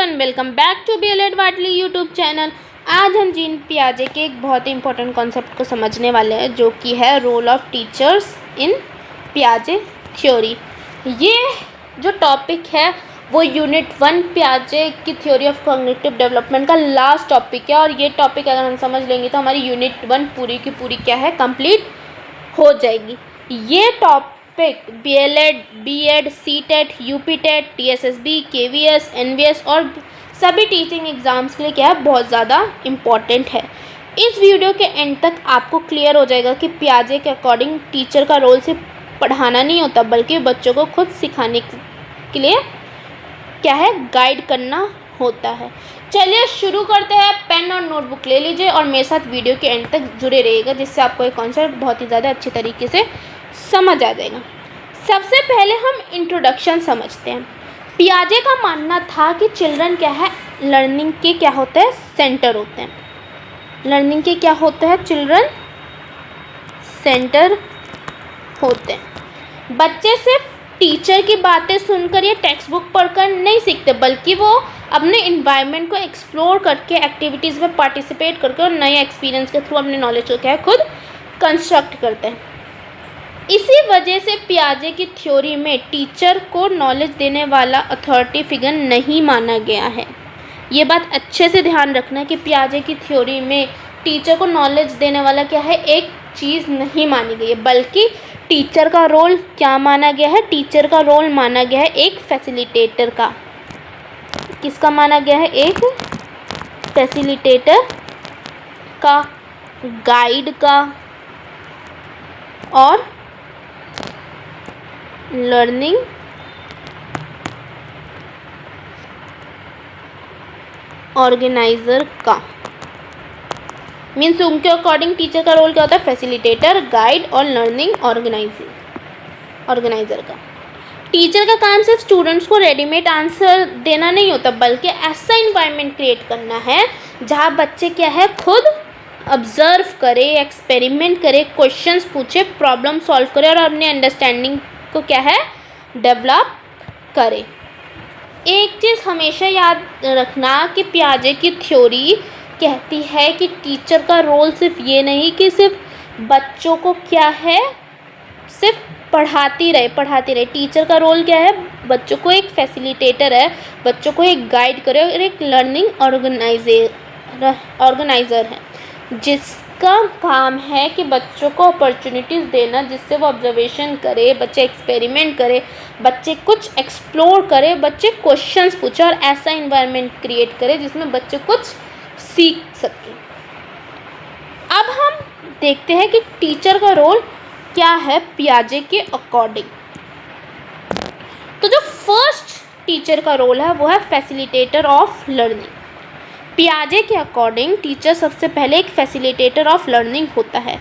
Everyone, welcome back to BLED वाटली YouTube channel. आज हम जीन पियाजे के एक बहुत ही इंपॉर्टेंट कॉन्सेप्ट को समझने वाले हैं, जो कि है रोल ऑफ टीचर्स इन पियाजे थ्योरी। ये जो टॉपिक है वो यूनिट 1 पियाजे की थ्योरी ऑफ कॉग्निटिव डेवलपमेंट का लास्ट टॉपिक है, और ये टॉपिक अगर हम समझ लेंगे तो हमारी यूनिट 1 पूरी की पूरी क्या है, कंप्लीट हो जाएगी। ये topic BLED, B.Ed, C.TET, UP-TET, TSSB, KVS, NVS और सभी टीचिंग एग्ज़ाम्स के लिए क्या है, बहुत ज़्यादा इम्पॉर्टेंट है। इस वीडियो के एंड तक आपको क्लियर हो जाएगा कि पियाजे के अकॉर्डिंग टीचर का रोल सिर्फ पढ़ाना नहीं होता, बल्कि बच्चों को खुद सिखाने के लिए क्या है, गाइड करना होता है। चलिए शुरू करते हैं। पेन और नोटबुक ले लीजिए और मेरे साथ वीडियो के एंड तक जुड़े रहिएगा, जिससे आपको ये कॉन्सेप्ट बहुत ही ज़्यादा अच्छी तरीके से समझ आ जाएगा। सबसे पहले हम इंट्रोडक्शन समझते हैं। पियाजे का मानना था कि चिल्ड्रन क्या है, लर्निंग के क्या होते हैं, सेंटर होते हैं। लर्निंग के क्या होते हैं, चिल्ड्रन सेंटर होते हैं। बच्चे सिर्फ टीचर की बातें सुनकर या टेक्स्ट बुक पढ़कर नहीं सीखते, बल्कि वो अपने इन्वायरमेंट को एक्सप्लोर करके, एक्टिविटीज़ में पार्टिसिपेट करके और नए एक्सपीरियंस के थ्रू अपने नॉलेज को क्या है, खुद कंस्ट्रक्ट करते हैं। इसी वजह से पियाजे की थ्योरी में टीचर को नॉलेज देने वाला अथॉरिटी फिगर नहीं माना गया है। ये बात अच्छे से ध्यान रखना कि पियाजे की थ्योरी में टीचर को नॉलेज देने वाला क्या है, एक चीज़ नहीं मानी गई है, बल्कि टीचर का रोल क्या माना गया है, टीचर का रोल माना गया है एक फैसिलिटेटर का। किसका माना गया है, एक फैसिलिटेटर का, गाइड का और लर्निंग ऑर्गेनाइज़र का। मीन्स उनके अकॉर्डिंग टीचर का रोल क्या होता है, फैसिलिटेटर, गाइड और लर्निंग ऑर्गेनाइज़र का। टीचर का काम सिर्फ स्टूडेंट्स को रेडीमेड आंसर देना नहीं होता, बल्कि ऐसा इन्वायरमेंट क्रिएट करना है जहाँ बच्चे क्या है, खुद ऑब्जर्व करे, एक्सपेरिमेंट करे, क्वेश्चंस पूछे, प्रॉब्लम सॉल्व करे और अपने अंडरस्टैंडिंग को क्या है, डेवलप करे। एक चीज़ हमेशा याद रखना कि पियाजे की थ्योरी कहती है कि टीचर का रोल सिर्फ ये नहीं कि सिर्फ बच्चों को क्या है, सिर्फ पढ़ाती रहे। टीचर का रोल क्या है, बच्चों को एक फैसिलिटेटर है, बच्चों को एक गाइड करे और एक लर्निंग ऑर्गेनाइज़र है, जिसका काम है कि बच्चों को अपॉर्चुनिटीज़ देना, जिससे वो ऑब्जर्वेशन करे, बच्चे एक्सपेरिमेंट करे, बच्चे कुछ एक्सप्लोर करे, बच्चे क्वेश्चंस पूछे और ऐसा इन्वायरमेंट क्रिएट करे जिसमें बच्चे कुछ सीख सकें। अब हम देखते हैं कि टीचर का रोल क्या है पियाजे के अकॉर्डिंग। तो जो फर्स्ट टीचर का रोल है वो है फैसिलिटेटर ऑफ लर्निंग। पियाजे के अकॉर्डिंग टीचर सबसे पहले एक फैसिलिटेटर ऑफ लर्निंग होता है।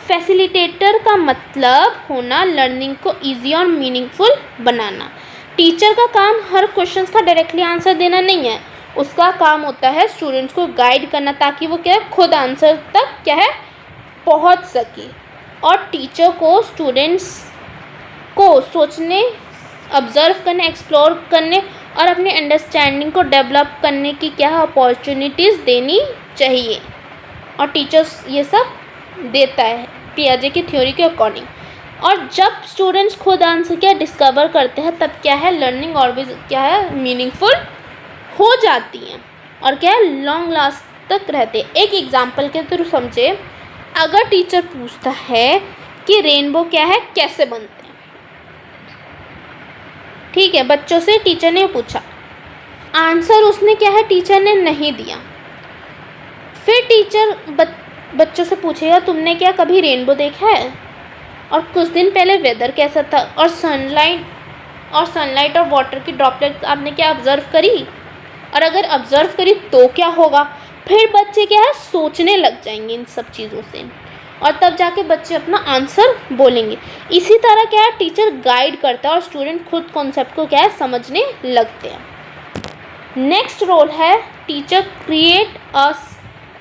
फैसिलिटेटर का मतलब होना लर्निंग को ईजी और मीनिंगफुल बनाना। टीचर का काम हर क्वेश्चन का डायरेक्टली आंसर देना नहीं है, उसका काम होता है स्टूडेंट्स को गाइड करना, ताकि वो क्या है, खुद आंसर तक क्या है, पहुंच सके। और टीचर को स्टूडेंट्स को सोचने, ऑब्जर्व करने, एक्सप्लोर करने और अपनी अंडरस्टैंडिंग को डेवलप करने की क्या है, अपॉर्चुनिटीज़ देनी चाहिए, और टीचर्स ये सब देता है पियाजे की थ्योरी के अकॉर्डिंग। और जब स्टूडेंट्स खुद आंसर क्या डिस्कवर करते हैं, तब क्या है, लर्निंग ऑलवेज क्या है, मीनिंगफुल हो जाती हैं और क्या है, लॉन्ग लास्ट तक रहते हैं। एक एग्जाम्पल के थ्रू समझे, अगर टीचर पूछता है कि रेनबो क्या है, कैसे बनते हैं, ठीक है, बच्चों से टीचर ने पूछा, आंसर उसने क्या है, टीचर ने नहीं दिया। फिर टीचर बच्चों से पूछेगा, तुमने क्या कभी रेनबो देखा है, और कुछ दिन पहले वेदर कैसा था, और सनलाइट और वाटर की ड्रॉपलेट्स आपने क्या ऑब्जर्व करी, और अगर ऑब्जर्व करी तो क्या होगा। फिर बच्चे क्या है, सोचने लग जाएंगे इन सब चीज़ों से, और तब जाके बच्चे अपना आंसर बोलेंगे। इसी तरह क्या है, टीचर गाइड करता है और स्टूडेंट खुद कॉन्सेप्ट को क्या है, समझने लगते हैं। नेक्स्ट रोल है teacher create a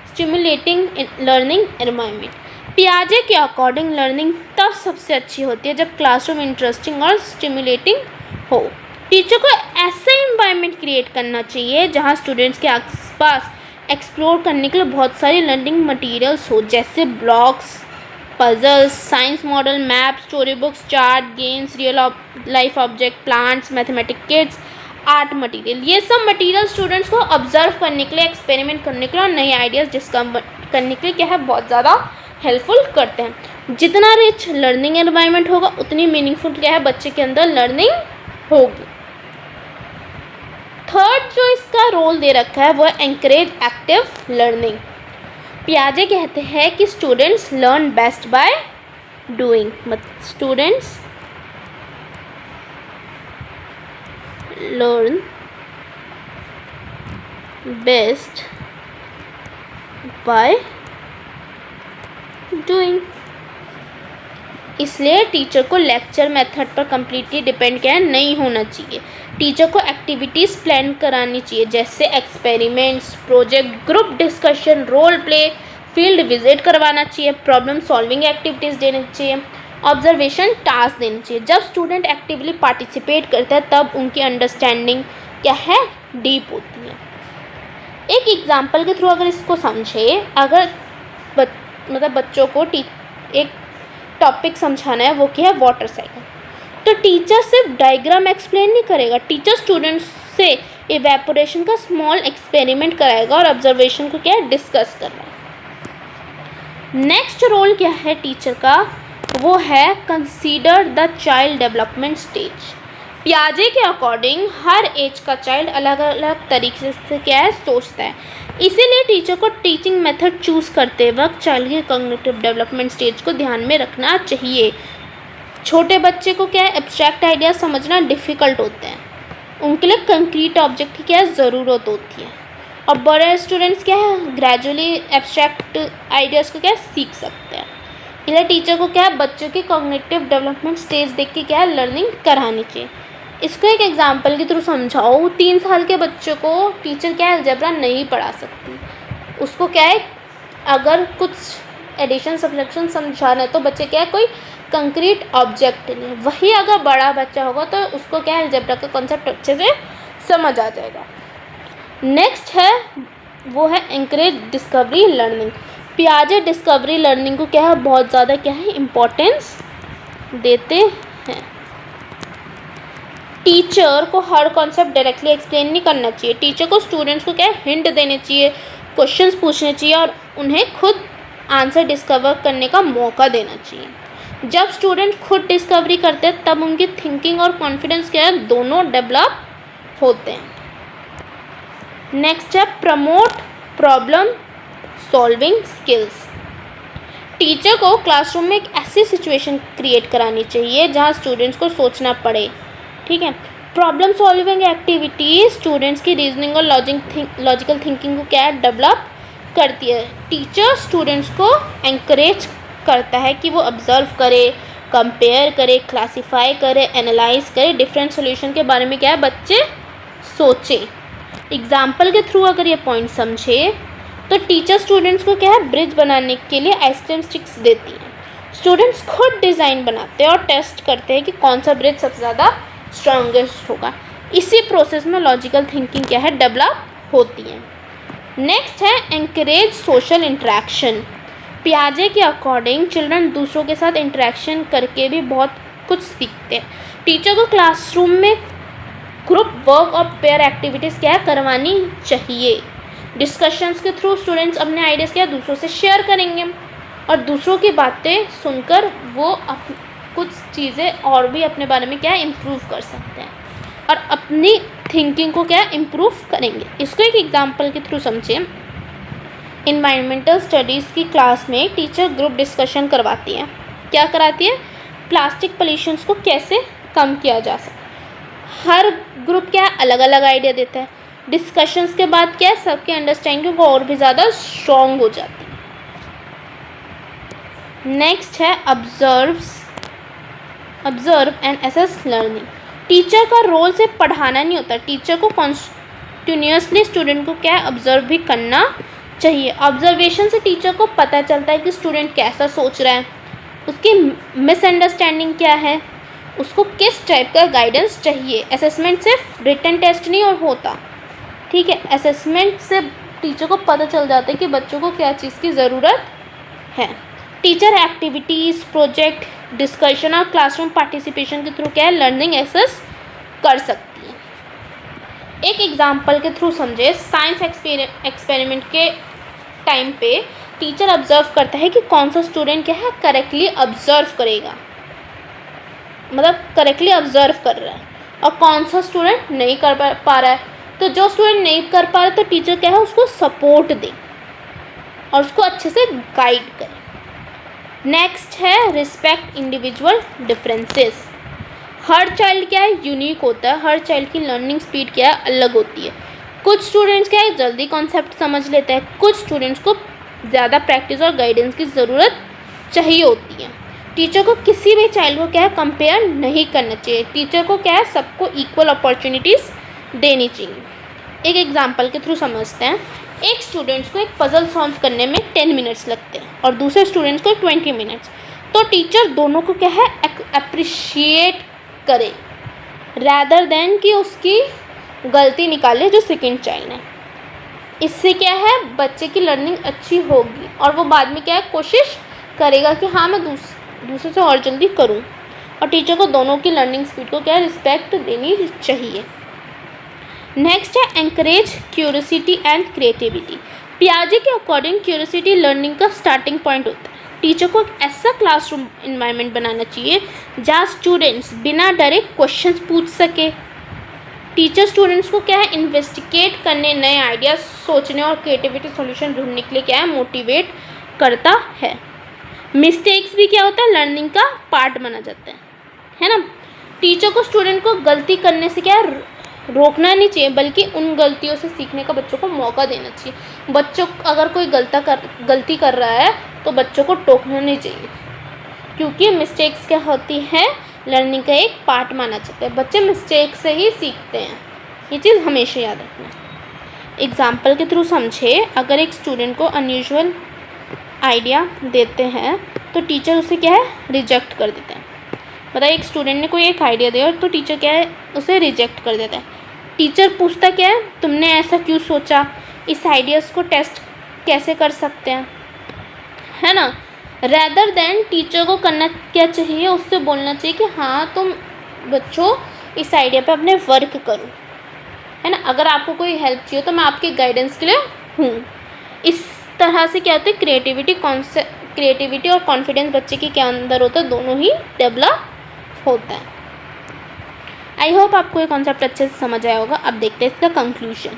stimulating learning environment. पियाजे के अकॉर्डिंग लर्निंग तब सबसे अच्छी होती है जब क्लासरूम इंटरेस्टिंग और स्टिमुलेटिंग हो। टीचर को ऐसा इन्वायरमेंट क्रिएट क्रिएट करना चाहिए जहाँ स्टूडेंट्स के आसपास एक्सप्लोर करने के लिए बहुत सारी लर्निंग मटेरियल्स हो, जैसे blogs, puzzles, science model, map, story books, chart, games, real life object, plants, mathematic kits, art material. ये सब मटेरियल स्टूडेंट्स को ऑब्जर्व करने के लिए, एक्सपेरिमेंट करने के लिए और नए आइडियाज़ डिस्कवर करने के लिए क्या है, बहुत ज़्यादा हेल्पफुल करते हैं। जितना रिच लर्निंग एनवायरनमेंट होगा उतनी मीनिंगफुल क्या है, बच्चे के अंदर लर्निंग होगी। थर्ड जो इसका रोल दे रखा है वो है एंकरेज एक्टिव लर्निंग। पियाजे कहते हैं कि students learn best by doing, मतलब students learn best by doing. इसलिए टीचर को लेक्चर मेथड पर कम्प्लीटली डिपेंड क्या नहीं होना चाहिए। टीचर को एक्टिविटीज़ प्लान करानी चाहिए, जैसे experiments, project, group discussion, role play, field visit करवाना चाहिए, प्रॉब्लम सॉल्विंग एक्टिविटीज़ देनी चाहिए, ऑब्जर्वेशन टास्क देनी चाहिए। जब स्टूडेंट एक्टिवली पार्टिसिपेट करता है तब उनकी अंडरस्टैंडिंग क्या है, डीप होती है। एक एग्जाम्पल के थ्रू अगर इसको समझे, अगर मतलब बच्चों को एक टॉपिक समझाना है, वो क्या है, वाटर साइकिल, तो टीचर सिर्फ डायग्राम एक्सप्लेन नहीं करेगा, टीचर स्टूडेंट्स से इवेपोरेशन का स्मॉल एक्सपेरिमेंट कराएगा और ऑब्जर्वेशन को क्या है, डिस्कस करना है। नेक्स्ट रोल क्या है टीचर का, वो है consider the child development stage. पियाजे के अकॉर्डिंग हर एज का चाइल्ड अलग अलग तरीके से क्या है, सोचता है। इसीलिए टीचर को टीचिंग मेथड चूज़ करते वक्त चाइल्ड के कॉग्निटिव डेवलपमेंट स्टेज को ध्यान में रखना चाहिए। छोटे बच्चे को क्या है, एब्स्ट्रैक्ट आइडिया समझना डिफ़िकल्ट होते हैं, उनके लिए कंक्रीट ऑब्जेक्ट की क्या है, ज़रूरत होती है। और बड़े स्टूडेंट्स क्या है, ग्रेजुअली एब्स्ट्रैक्ट आइडियाज़ को क्या है, सीख सकते हैं। इसलिए टीचर को क्या है, बच्चों की कॉग्निटिव डेवलपमेंट स्टेज देख के क्या है, लर्निंग करानी चाहिए। इसको एक एग्जांपल के थ्रू समझाओ। 3 साल के बच्चों को टीचर क्या है, अलजेब्रा नहीं पढ़ा सकती, उसको क्या है, अगर कुछ एडिशन सब्ट्रैक्शन समझाना है तो बच्चे क्या है, कोई कंक्रीट ऑब्जेक्ट नहीं। वही अगर बड़ा बच्चा होगा तो उसको क्या है, अलजेब्रा का कॉन्सेप्ट अच्छे से समझ आ जाएगा। नेक्स्ट है वो है एनकरेज डिस्कवरी लर्निंग। पियाजे डिस्कवरी लर्निंग को क्या है, बहुत ज़्यादा क्या है, इम्पोर्टेंस देते हैं। टीचर को हर कॉन्सेप्ट डायरेक्टली एक्सप्लेन नहीं करना चाहिए, टीचर को स्टूडेंट्स को क्या है, हिंट देने चाहिए, क्वेश्चंस पूछने चाहिए और उन्हें खुद आंसर डिस्कवर करने का मौका देना चाहिए। जब स्टूडेंट खुद डिस्कवरी करते हैं तब उनकी थिंकिंग और कॉन्फिडेंस क्या है, दोनों डेवलप होते हैं। नेक्स्ट है promote problem solving skills. Teacher को क्लासरूम में एक ऐसी सिचुएशन क्रिएट करानी चाहिए जहां स्टूडेंट्स को सोचना पड़े, ठीक है। प्रॉब्लम सॉल्विंग एक्टिविटी स्टूडेंट्स की रीजनिंग और लॉजिकल थिंकिंग को क्या है, डेवलप करती है। टीचर स्टूडेंट्स को एंकरेज करता है कि वो ऑब्जर्व करे, कंपेयर करे, क्लासीफाई करे, एनालाइज करे, डिफरेंट सॉल्यूशन के बारे में क्या है, बच्चे सोचे। एग्जाम्पल के थ्रू अगर ये पॉइंट समझे तो टीचर स्टूडेंट्स को क्या है, ब्रिज बनाने के लिए आइसक्रीम स्टिक्स देती है। स्टूडेंट्स खुद डिज़ाइन बनाते हैं और टेस्ट करते हैं कि कौन सा ब्रिज सबसे ज़्यादा स्ट्रॉन्गेस्ट होगा। इसी प्रोसेस में लॉजिकल थिंकिंग क्या है, डेवलप होती है। नेक्स्ट है एंकरेज सोशल इंटरेक्शन। पियाजे के अकॉर्डिंग चिल्ड्रन दूसरों के साथ इंटरेक्शन करके भी बहुत कुछ सीखते हैं। टीचर को क्लासरूम में ग्रुप वर्क और पेयर एक्टिविटीज़ क्या करवानी चाहिए। डिस्कशंस के थ्रू स्टूडेंट्स अपने आइडियाज़ क्या दूसरों से शेयर करेंगे और दूसरों की बातें सुनकर वो कुछ चीज़ें और भी अपने बारे में क्या इम्प्रूव कर सकते हैं और अपनी थिंकिंग को क्या इम्प्रूव करेंगे। इसको एक एग्जांपल के थ्रू समझें। इन्वायरमेंटल स्टडीज़ की क्लास में टीचर ग्रुप डिस्कशन करवाती है। क्या कराती है, प्लास्टिक पॉल्यूशन को कैसे कम किया जा सकता है। हर ग्रुप क्या अलग अलग आइडिया देता है। डिस्कशंस के बाद क्या सबके अंडरस्टैंडिंग को और भी ज़्यादा स्ट्रॉन्ग हो जाती है। नेक्स्ट है observe and assess learning. Teacher का रोल से पढ़ाना नहीं होता, टीचर को कॉन्टिन्यूसली स्टूडेंट को क्या ऑब्जर्व भी करना चाहिए। ऑब्जर्वेशन से टीचर को पता चलता है कि स्टूडेंट कैसा सोच रहा है, उसकी मिसअंडरस्टैंडिंग क्या है, उसको किस टाइप का गाइडेंस चाहिए। असेसमेंट सिर्फ रिटन टेस्ट नहीं और होता, ठीक है, असेसमेंट से टीचर को पता चल जाता है कि बच्चों को क्या चीज़ की ज़रूरत है। टीचर एक्टिविटीज़, प्रोजेक्ट, डिस्कशन और क्लासरूम पार्टिसिपेशन के थ्रू क्या है लर्निंग एसेस कर सकती है। एक एग्जाम्पल के थ्रू समझे, साइंस एक्सपेरिमेंट के टाइम पे टीचर ऑब्जर्व करता है कि कौन सा स्टूडेंट क्या है करेक्टली ऑब्जर्व करेगा, मतलब करेक्टली ऑब्जर्व कर रहा है, और कौन सा स्टूडेंट नहीं कर पा रहा है। तो जो स्टूडेंट नहीं कर पा रहा है तो टीचर क्या है उसको सपोर्ट दे और उसको अच्छे से गाइड करे। नेक्स्ट है respect individual differences. Her child क्या है यूनिक होता है, हर चाइल्ड की लर्निंग स्पीड क्या है अलग होती है। कुछ स्टूडेंट्स क्या है जल्दी कॉन्सेप्ट समझ लेते हैं, कुछ स्टूडेंट्स को ज़्यादा प्रैक्टिस और गाइडेंस की ज़रूरत चाहिए होती है। टीचर को किसी भी चाइल्ड को क्या है कंपेयर नहीं करना चाहिए, टीचर को क्या है सबको इक्वल अपॉर्चुनिटीज़ देनी चाहिए। एक एग्जांपल के थ्रू समझते हैं। एक स्टूडेंट्स को एक पज़ल सॉल्व करने में 10 मिनट्स लगते हैं और दूसरे स्टूडेंट्स को 20 मिनट्स। तो टीचर दोनों को क्या है अप्रिशिएट करे रैदर देन कि उसकी गलती निकाले जो सेकेंड चाइल्ड है। इससे क्या है बच्चे की लर्निंग अच्छी होगी और वो बाद में क्या है कोशिश करेगा कि हाँ मैं दूसरे से और जल्दी करूँ। और टीचर को दोनों की लर्निंग स्पीड को क्या रिस्पेक्ट देनी चाहिए। नेक्स्ट है एंकरेज क्यूरियोसिटी एंड क्रिएटिविटी। पियाजे के अकॉर्डिंग क्यूरियोसिटी लर्निंग का स्टार्टिंग पॉइंट होता है। टीचर को एक ऐसा क्लासरूम इन्वायरमेंट बनाना चाहिए जहाँ स्टूडेंट्स बिना डरे क्वेश्चंस पूछ सके। टीचर स्टूडेंट्स को क्या है इन्वेस्टिगेट करने, नए आइडियाज सोचने और क्रिएटिविटी सॉल्यूशन ढूंढने के लिए क्या है मोटिवेट करता है। मिस्टेक्स भी क्या होता है लर्निंग का पार्ट माना जाता है ना। टीचर को स्टूडेंट को गलती करने से क्या है रोकना नहीं चाहिए, बल्कि उन गलतियों से सीखने का बच्चों को मौका देना चाहिए। बच्चों अगर कोई गलती कर रहा है तो बच्चों को टोकना नहीं चाहिए, क्योंकि मिस्टेक्स क्या होती हैं लर्निंग का एक पार्ट माना जाता है। बच्चे मिस्टेक से ही सीखते हैं, ये चीज़ हमेशा याद रखना। एग्जाम्पल के थ्रू समझे, अगर एक स्टूडेंट को अनयूजुअल आइडिया देते हैं तो टीचर उसे क्या है रिजेक्ट कर देते हैं। बताइए एक स्टूडेंट ने कोई एक आइडिया दिया तो टीचर क्या है उसे रिजेक्ट कर देता है। टीचर पूछता क्या है तुमने ऐसा क्यों सोचा, इस आइडियाज़ को टेस्ट कैसे कर सकते हैं, है ना। रैदर देन टीचर को करना क्या चाहिए उससे बोलना चाहिए कि हाँ तुम बच्चों इस आइडिया पे अपने वर्क करो, है ना। अगर आपको कोई हेल्प चाहिए तो मैं आपके गाइडेंस के लिए हूँ। इस तरह से क्या होता है क्रिएटिविटी और कॉन्फिडेंस बच्चे के क्या अंदर होता है दोनों ही डेवलप होता है। आई होप आपको ये कॉन्सेप्ट अच्छे से समझ आया होगा। अब देखते हैं इसका कंक्लूजन।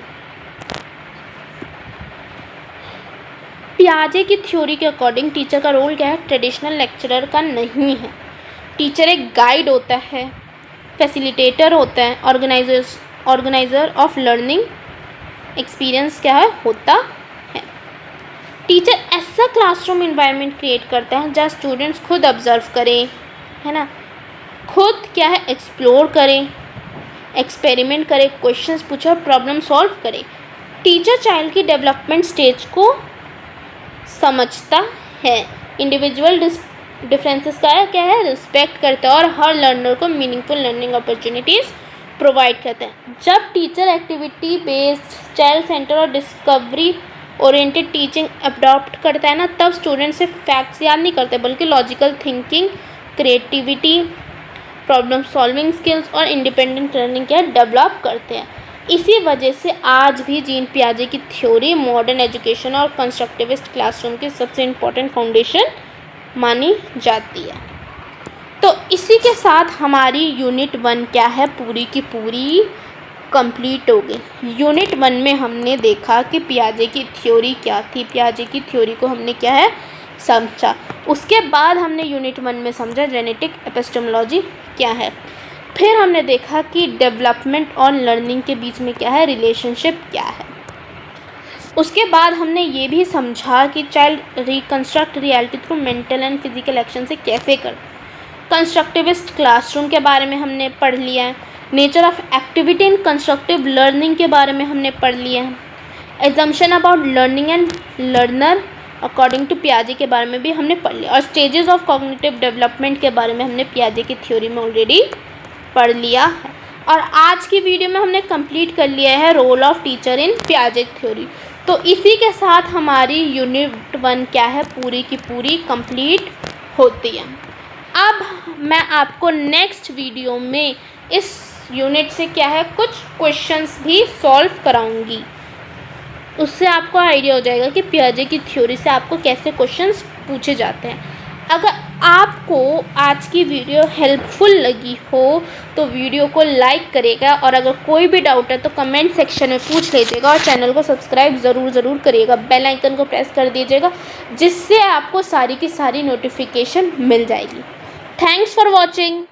पियाजे की थ्योरी के अकॉर्डिंग टीचर का रोल क्या है ट्रेडिशनल लेक्चरर का नहीं है। टीचर एक गाइड होता है, फैसिलिटेटर होता है, ऑर्गेनाइजर ऑफ लर्निंग एक्सपीरियंस क्या है होता है। टीचर ऐसा क्लासरूम इन्वायरमेंट क्रिएट करता है जहाँ स्टूडेंट्स खुद ऑब्जर्व करें, है ना, खुद क्या है एक्सप्लोर करें, एक्सपेरिमेंट करें, क्वेश्चंस पूछे और प्रॉब्लम सॉल्व करें। टीचर चाइल्ड की डेवलपमेंट स्टेज को समझता है, इंडिविजुअल डिफरेंसेस का क्या है रिस्पेक्ट करता है और हर लर्नर को मीनिंगफुल लर्निंग अपॉर्चुनिटीज़ प्रोवाइड करता है। जब teacher activity based, child centre और डिस्कवरी ओरिएंटेड टीचिंग अडॉप्ट करता है ना, तब स्टूडेंट सिर्फ फैक्ट्स याद नहीं करते बल्कि logical thinking, creativity, problem solving skills और इंडिपेंडेंट लर्निंग क्या डेवलप करते हैं। इसी वजह से आज भी जीन पियाजे की थ्योरी मॉडर्न एजुकेशन और कंस्ट्रक्टिविस्ट क्लासरूम की सबसे इम्पोर्टेंट फाउंडेशन मानी जाती है। तो इसी के साथ हमारी यूनिट 1 क्या है पूरी की पूरी कंप्लीट हो गई। यूनिट 1 में हमने देखा कि पियाजे की थ्योरी क्या थी, पियाजे की थ्योरी को हमने क्या है समझा। उसके बाद हमने यूनिट 1 में समझा जेनेटिक एपिस्टेमोलॉजी क्या है। फिर हमने देखा कि डेवलपमेंट और लर्निंग के बीच में क्या है रिलेशनशिप क्या है। उसके बाद हमने ये भी समझा कि child reconstruct reality through mental and physical action से कैसे कर। कंस्ट्रक्टिविस्ट क्लासरूम के बारे में हमने पढ़ लिया है। Nature of activity and constructive learning के बारे में हमने पढ़ लिया है। Assumption about learning and learner according to पियाजे के बारे में भी हमने पढ़ लिया। और स्टेजेस ऑफ कॉग्निटिव डेवलपमेंट के बारे में हमने पियाजे की थ्योरी में ऑलरेडी पढ़ लिया है। और आज की वीडियो में हमने कंप्लीट कर लिया है रोल ऑफ टीचर इन पियाजे थ्योरी। तो इसी के साथ हमारी यूनिट 1 क्या है, पूरी की पूरी कंप्लीट होती है। अब मैं आपको नेक्स्ट वीडियो में इस यूनिट से क्या है कुछ क्वेश्चंस भी सॉल्व कराऊंगी। उससे आपको आइडिया हो जाएगा कि पियाजे की थ्योरी से आपको कैसे क्वेश्चंस पूछे जाते हैं। अगर आपको आज की वीडियो हेल्पफुल लगी हो तो वीडियो को लाइक करिएगा, और अगर कोई भी डाउट है तो कमेंट सेक्शन में पूछ लीजिएगा, और चैनल को सब्सक्राइब ज़रूर करिएगा, बेल आइकन को प्रेस कर दीजिएगा, जिससे आपको सारी की सारी नोटिफिकेशन मिल जाएगी। Thanks for watching.